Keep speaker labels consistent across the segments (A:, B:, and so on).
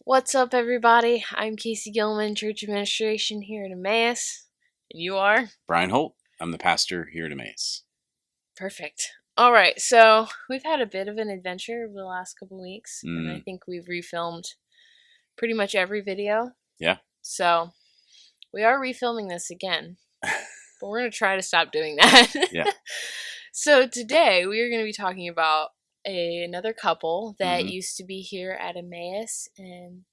A: What's up, everybody? I'm Casey Gilman, Church Administration here at Emmaus. And you are?
B: Bryan Holt. I'm the pastor here at Emmaus.
A: Perfect. All right, so we've had a bit of an adventure over the last couple weeks, and I think we've refilmed pretty much every video.
B: Yeah.
A: So we are refilming this again, but we're going to try to stop doing that.
B: Yeah.
A: So today we are going to be talking about another couple that used to be here at Emmaus, and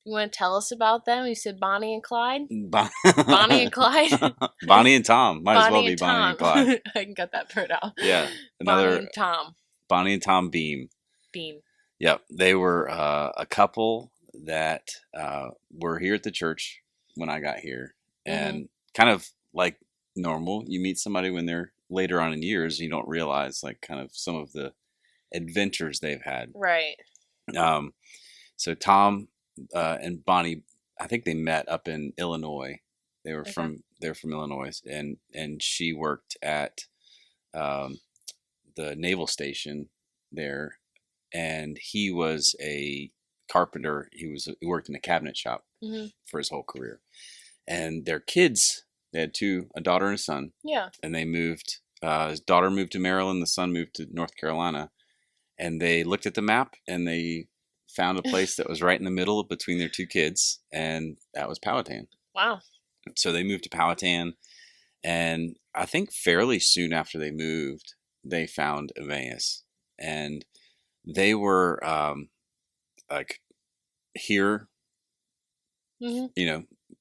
A: you want to tell us about them? You said Bonnie and Clyde? Bonnie and Clyde?
B: Bonnie and Tom. Might as well be
A: Tom.
B: Bonnie and Clyde.
A: I can cut that part out.
B: Yeah.
A: Bonnie and Tom.
B: Bonnie and Tom Behm.
A: Behm.
B: Yep. They were a couple that were here at the church when I got here. And kind of like normal, you meet somebody when they're later on in years, you don't realize like kind of some of the adventures they've had.
A: Right.
B: So Tom and Bonnie, I think they met up in Illinois. They're from Illinois, and she worked at the naval station there, and he was a carpenter. He worked in a cabinet shop for his whole career. And their kids, they had a daughter and a son.
A: Yeah.
B: And they moved. His daughter moved to Maryland. The son moved to North Carolina. And they looked at the map and they found a place that was right in the middle between their two kids, and that was Powhatan.
A: Wow.
B: So they moved to Powhatan, and I think fairly soon after they moved, they found Emmaus, and they were like here,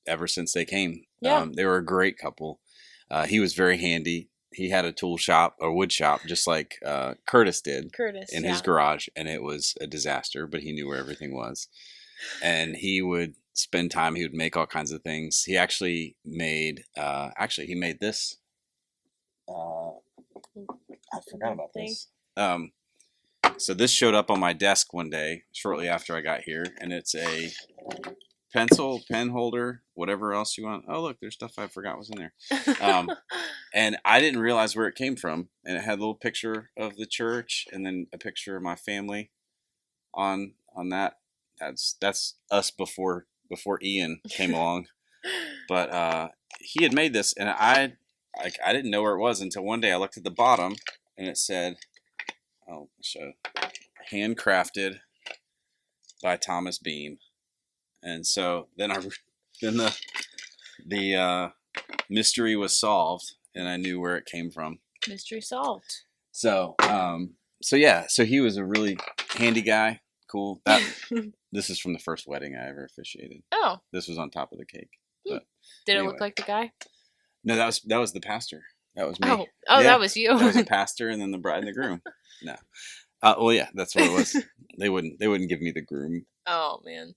B: ever since they came.
A: Yeah.
B: They were a great couple. He was very handy. He had a tool shop or wood shop, just like Curtis did in his garage, and it was a disaster, but he knew where everything was. And he would spend time, he would make all kinds of things. He actually made, he made this. I forgot about this. So this showed up on my desk one day, shortly after I got here, and it's a pencil, pen holder, whatever else you want. Oh, look, there's stuff I forgot was in there. And I didn't realize where it came from. And it had a little picture of the church and then a picture of my family on that. That's us before Ian came along. But he had made this, and I didn't know where it was until one day I looked at the bottom and it said, I'll show, handcrafted by Thomas Behm. And so then the mystery was solved, and I knew where it came from.
A: Mystery solved.
B: So he was a really handy guy. Cool. This is from the first wedding I ever officiated. Oh. This was on top of the cake. But
A: did it look like the guy?
B: No, that was the pastor. That was me.
A: Oh, yeah, that was you.
B: That was the pastor, and then the bride and the groom. No. Well, yeah, that's what it was. They wouldn't give me the groom.
A: Oh man.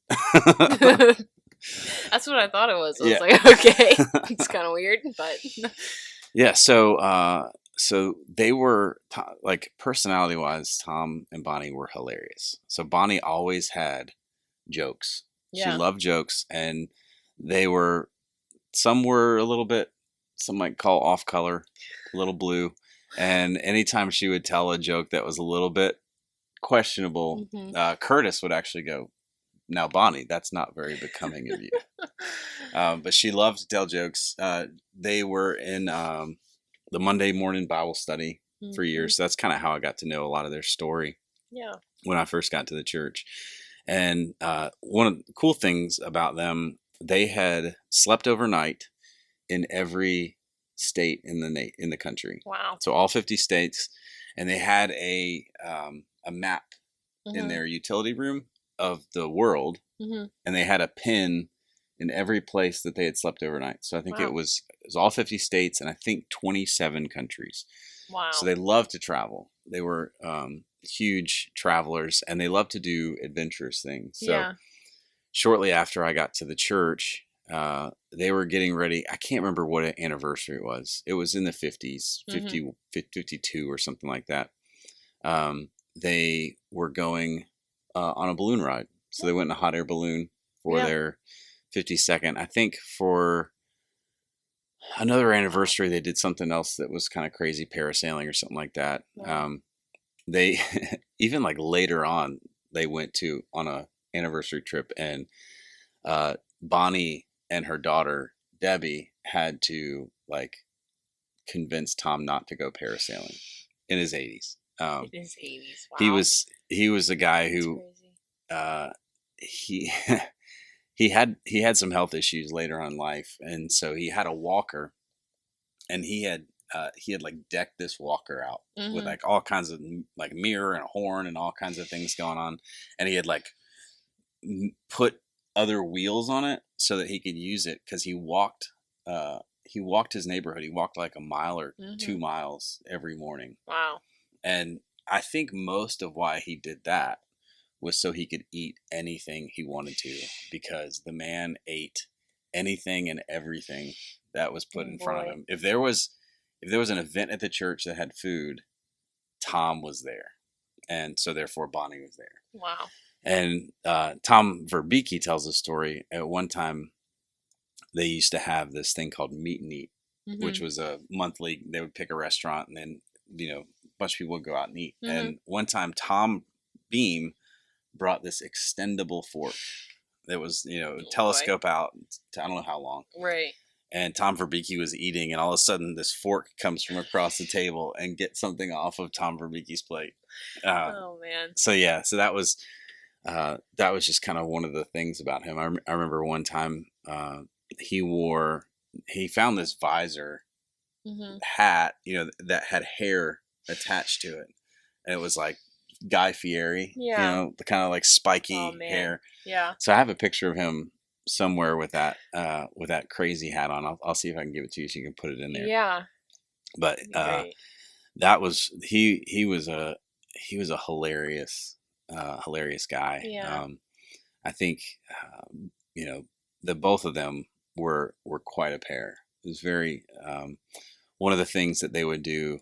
A: That's what I thought it was. I was like, okay, it's kind of weird, but
B: yeah. So they were like personality-wise, Tom and Bonnie were hilarious. So Bonnie always had jokes. Yeah. She loved jokes, and some were a little bit, some might call off color, a little blue. And anytime she would tell a joke that was a little bit questionable, Curtis would actually go, "Now, Bonnie, that's not very becoming of you." But she loved to tell jokes. They were in the Monday morning Bible study for years. So that's kind of how I got to know a lot of their story.
A: Yeah.
B: When I first got to the church. And one of the cool things about them, they had slept overnight in every state in the country.
A: Wow.
B: So all 50 states, and they had a map in their utility room of the world, and they had a pin in every place that they had slept overnight. So I think it was all 50 states, and I think 27 countries.
A: Wow.
B: So they loved to travel. They were huge travelers, and they loved to do adventurous things. So shortly after I got to the church, they were getting ready. I can't remember what anniversary it was. It was in the 50s, 52 or something like that. They were going on a balloon ride. So they went in a hot air balloon for their 52nd. I think for another anniversary, they did something else that was kind of crazy, parasailing or something like that. They, even like later on, they went on a anniversary trip, and Bonnie and her daughter Debbie had to like convince Tom not to go parasailing in his 80s.
A: In his 80s, wow.
B: He was a guy who he he had some health issues later on in life, and so he had a walker, and he had like decked this walker out with like all kinds of like mirror and a horn and all kinds of things going on, and he had like put other wheels on it so that he could use it because he walked his neighborhood. He walked like a mile or 2 miles every morning.
A: Wow.
B: And I think most of why he did that was so he could eat anything he wanted to, because the man ate anything and everything that was put in front of him. If there was an event at the church that had food, Tom was there. And so therefore Bonnie was there.
A: Wow.
B: And Tom Verbeke tells a story. At one time, they used to have this thing called Meet and Eat, which was a monthly, they would pick a restaurant and then, a bunch of people would go out and eat. And one time Tom Behm brought this extendable fork that was, telescope out to I don't know how long.
A: Right.
B: And Tom Verbeke was eating, and all of a sudden this fork comes from across the table and gets something off of Tom Verbeke's plate.
A: Oh man.
B: So that was just kind of one of the things about him. I remember one time he found this visor hat, that had hair attached to it, and it was like Guy Fieri, the kind of like spiky hair.
A: Yeah.
B: So I have a picture of him somewhere with that crazy hat on. I'll see if I can give it to you so you can put it in there.
A: Yeah.
B: But that was he was a hilarious guy.
A: Yeah.
B: I think the both of them were quite a pair. It was very one of the things that they would do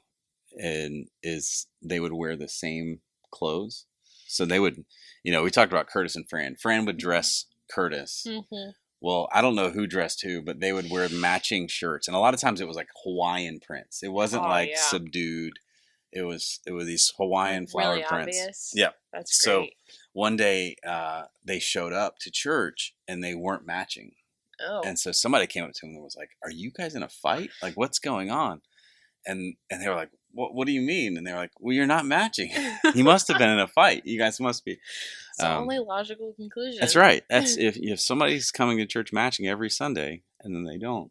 B: is they would wear the same clothes. So they would, we talked about Curtis and Fran. Fran would dress Curtis. Well, I don't know who dressed who, but they would wear matching shirts, and a lot of times it was like Hawaiian prints. It wasn't subdued. It was these Hawaiian flower
A: really
B: prints.
A: Obvious.
B: Yeah,
A: that's great.
B: So one day they showed up to church and they weren't matching.
A: Oh.
B: And so somebody came up to him and was like, "Are you guys in a fight? Like, what's going on?" And they were like, "What do you mean?" And they were like, "Well, you're not matching. You must have been in a fight. You guys must be."
A: It's the only logical conclusion.
B: That's right. That's if somebody's coming to church matching every Sunday and then they don't,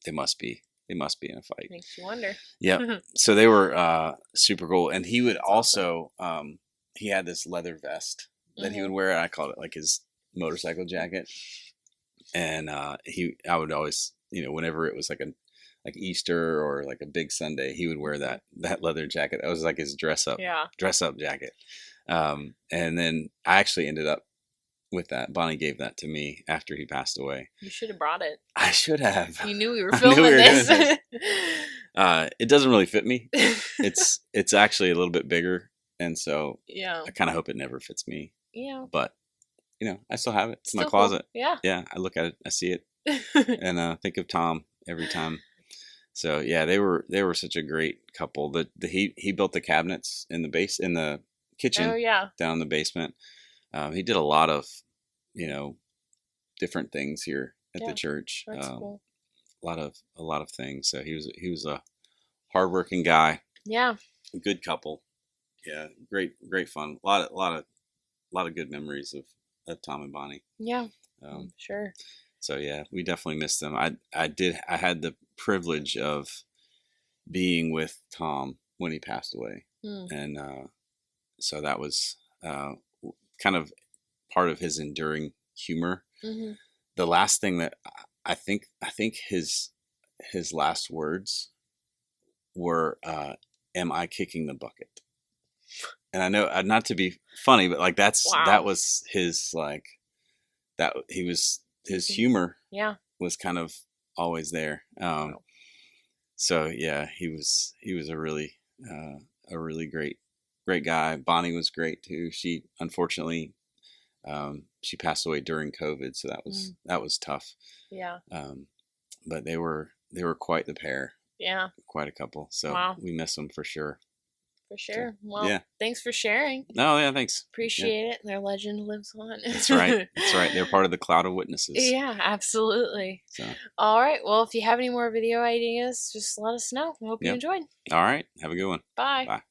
B: they must be in a fight.
A: Makes you wonder.
B: Yeah. So they were super cool. And he would also he had this leather vest that he would wear. I called it like his motorcycle jacket. And I would always, whenever it was like Easter or like a big Sunday, he would wear that leather jacket. That was like his dress up jacket. And then I actually ended up with that. Bonnie gave that to me after he passed away.
A: You should have brought it.
B: I should have.
A: You knew we were filming this.
B: It doesn't really fit me. It's actually a little bit bigger, and so I kind of hope it never fits me. Yeah. But I still have it. It's in my closet.
A: Cool. Yeah.
B: Yeah. I look at it. I see it, and think of Tom every time. So yeah, they were such a great couple. He built the cabinets in the kitchen.
A: Oh yeah.
B: Down in the basement. He did a lot of, different things here at the church.
A: That's cool.
B: A lot of things. So he was a hardworking guy.
A: Yeah.
B: A good couple. Yeah. Great fun. A lot of good memories of Tom and Bonnie.
A: Yeah. Sure.
B: So yeah, we definitely missed them. I had the privilege of being with Tom when he passed away. And so that was kind of part of his enduring humor. The last thing that I think his last words were, "Am I kicking the bucket?" And I know, not to be funny, but like that was his his humor.
A: Yeah.
B: Was kind of always there. So yeah, he was a really great guy. Bonnie was great too. She unfortunately she passed away during COVID, so that was tough.
A: Yeah.
B: But they were quite the pair.
A: Yeah.
B: Quite a couple. So we miss them for sure.
A: For sure.
B: So,
A: well, thanks for sharing.
B: No, yeah, thanks.
A: Appreciate it. Their legend lives on.
B: That's right. That's right. They're part of the cloud of witnesses.
A: Yeah, absolutely.
B: So.
A: All right. Well, if you have any more video ideas, just let us know. I hope you enjoyed.
B: All right. Have a good one.
A: Bye.
B: Bye.